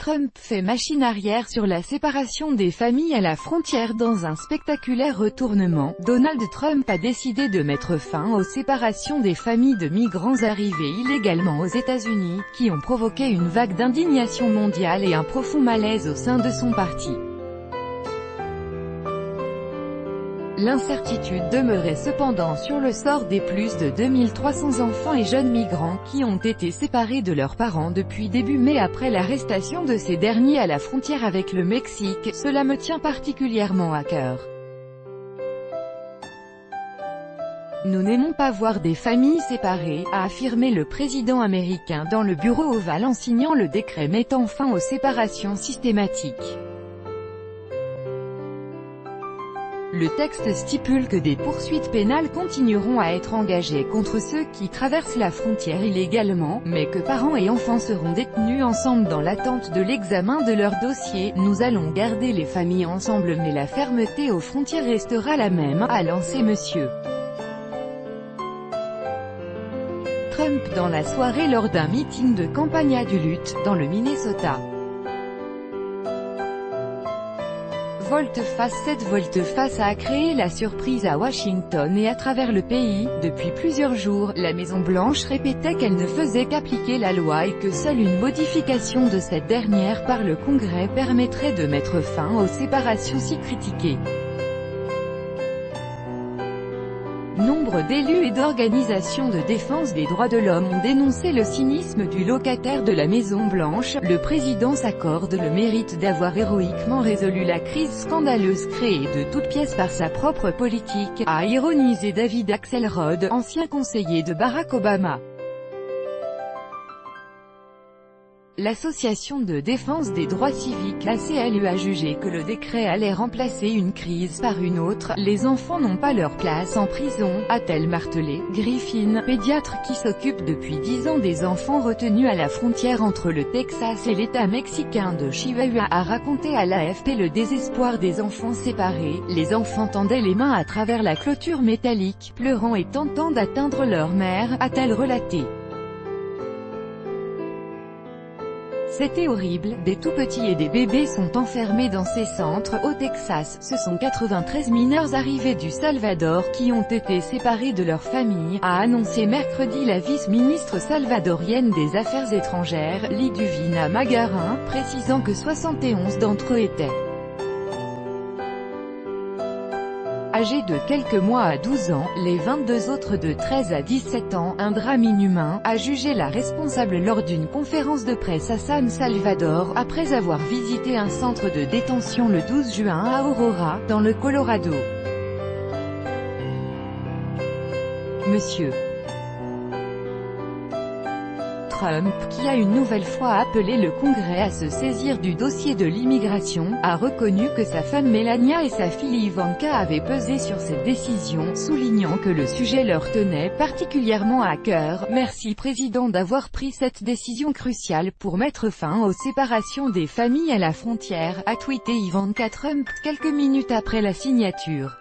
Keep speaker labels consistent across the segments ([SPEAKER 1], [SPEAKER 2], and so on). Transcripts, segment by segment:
[SPEAKER 1] Trump fait machine arrière sur la séparation des familles à la frontière. Dans un spectaculaire retournement, Donald Trump a décidé de mettre fin aux séparations des familles de migrants arrivés illégalement aux États-Unis, qui ont provoqué une vague d'indignation mondiale et un profond malaise au sein de son parti. L'incertitude demeurait cependant sur le sort des plus de 2300 enfants et jeunes migrants qui ont été séparés de leurs parents depuis début mai après l'arrestation de ces derniers à la frontière avec le Mexique. Cela me tient particulièrement à cœur. Nous n'aimons pas voir des familles séparées, a affirmé le président américain dans le bureau ovale en signant le décret mettant fin aux séparations systématiques. Le texte stipule que des poursuites pénales continueront à être engagées contre ceux qui traversent la frontière illégalement, mais que parents et enfants seront détenus ensemble dans l'attente de l'examen de leur dossier. Nous allons garder les familles ensemble mais la fermeté aux frontières restera la même, a lancé M. Trump dans la soirée lors d'un meeting de campagne à Duluth, dans le Minnesota. Cette volte-face a créé la surprise à Washington et à travers le pays. Depuis plusieurs jours, la Maison-Blanche répétait qu'elle ne faisait qu'appliquer la loi et que seule une modification de cette dernière par le Congrès permettrait de mettre fin aux séparations si critiquées. Nombre d'élus et d'organisations de défense des droits de l'homme ont dénoncé le cynisme du locataire de la Maison-Blanche. Le président s'accorde le mérite d'avoir héroïquement résolu la crise scandaleuse créée de toutes pièces par sa propre politique, a ironisé David Axelrod, ancien conseiller de Barack Obama. L'association de défense des droits civiques, la CLU, a jugé que le décret allait remplacer une crise par une autre. Les enfants n'ont pas leur place en prison, a-t-elle martelé. Griffin, pédiatre qui s'occupe depuis 10 ans des enfants retenus à la frontière entre le Texas et l'État mexicain de Chihuahua, a raconté à l'AFP le désespoir des enfants séparés. Les enfants tendaient les mains à travers la clôture métallique, pleurant et tentant d'atteindre leur mère, a-t-elle relaté. C'était horrible, des tout-petits et des bébés sont enfermés dans ces centres. Au Texas, ce sont 93 mineurs arrivés du Salvador qui ont été séparés de leur famille, a annoncé mercredi la vice-ministre salvadorienne des Affaires étrangères, Liduvina Magarin, précisant que 71 d'entre eux étaient âgés de quelques mois à 12 ans, les 22 autres de 13 à 17 ans. Un drame inhumain, a jugé la responsable lors d'une conférence de presse à San Salvador, après avoir visité un centre de détention le 12 juin à Aurora, dans le Colorado. Monsieur Trump, qui a une nouvelle fois appelé le Congrès à se saisir du dossier de l'immigration, a reconnu que sa femme Melania et sa fille Ivanka avaient pesé sur cette décision, soulignant que le sujet leur tenait particulièrement à cœur. Merci Président d'avoir pris cette décision cruciale pour mettre fin aux séparations des familles à la frontière, a tweeté Ivanka Trump, quelques minutes après la signature.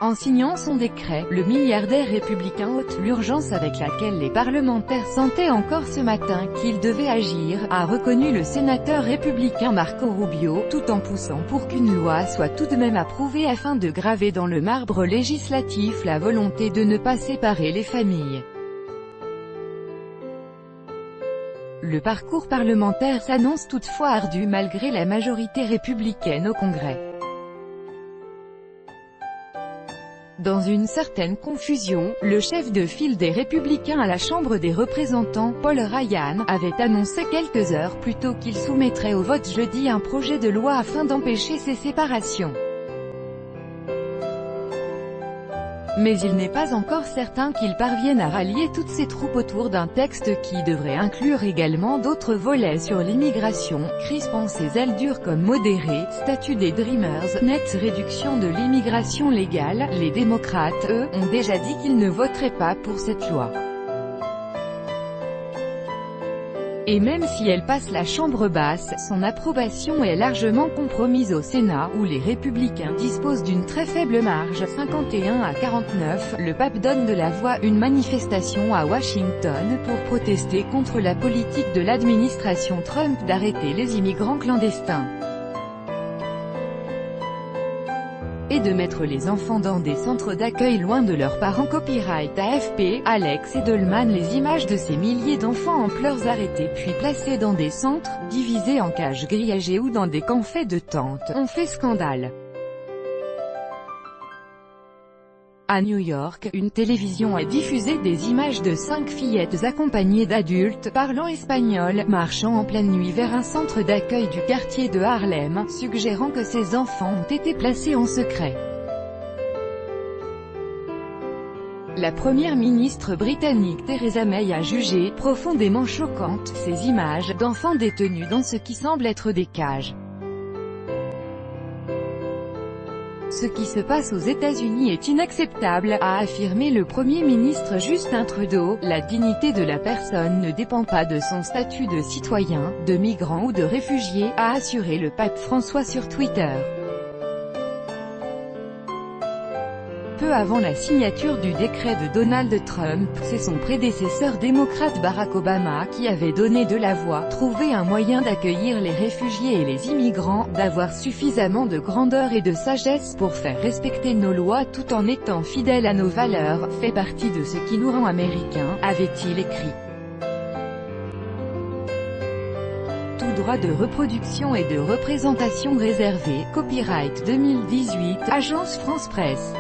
[SPEAKER 1] En signant son décret, le milliardaire républicain ôte l'urgence avec laquelle les parlementaires sentaient encore ce matin qu'ils devaient agir, a reconnu le sénateur républicain Marco Rubio, tout en poussant pour qu'une loi soit tout de même approuvée afin de graver dans le marbre législatif la volonté de ne pas séparer les familles. Le parcours parlementaire s'annonce toutefois ardu malgré la majorité républicaine au Congrès. Dans une certaine confusion, le chef de file des Républicains à la Chambre des représentants, Paul Ryan, avait annoncé quelques heures plus tôt qu'il soumettrait au vote jeudi un projet de loi afin d'empêcher ces séparations. Mais il n'est pas encore certain qu'il parvienne à rallier toutes ses troupes autour d'un texte qui devrait inclure également d'autres volets sur l'immigration, crispant ses ailes dures comme modéré, statut des Dreamers, nette réduction de l'immigration légale. Les démocrates, eux, ont déjà dit qu'ils ne voteraient pas pour cette loi. Et même si elle passe la chambre basse, son approbation est largement compromise au Sénat, où les républicains disposent d'une très faible marge, 51 à 49, le pape donne de la voix à une manifestation à Washington pour protester contre la politique de l'administration Trump d'arrêter les immigrants clandestins et de mettre les enfants dans des centres d'accueil loin de leurs parents. Copyright AFP, Alex Edelman. Les images de ces milliers d'enfants en pleurs arrêtés puis placés dans des centres, divisés en cages grillagées ou dans des camps faits de tentes, ont fait scandale. À New York, une télévision a diffusé des images de 5 fillettes accompagnées d'adultes parlant espagnol, marchant en pleine nuit vers un centre d'accueil du quartier de Harlem, suggérant que ces enfants ont été placés en secret. La première ministre britannique Theresa May a jugé « profondément choquantes » ces images d'enfants détenus dans ce qui semble être des cages. Ce qui se passe aux États-Unis est inacceptable, a affirmé le Premier ministre Justin Trudeau. La dignité de la personne ne dépend pas de son statut de citoyen, de migrant ou de réfugié, a assuré le pape François sur Twitter. Peu avant la signature du décret de Donald Trump, c'est son prédécesseur démocrate Barack Obama qui avait donné de la voix, trouver un moyen d'accueillir les réfugiés et les immigrants, d'avoir suffisamment de grandeur et de sagesse pour faire respecter nos lois tout en étant fidèles à nos valeurs, fait partie de ce qui nous rend américains, avait-il écrit. Tout droit de reproduction et de représentation réservé, copyright 2018, Agence France Presse.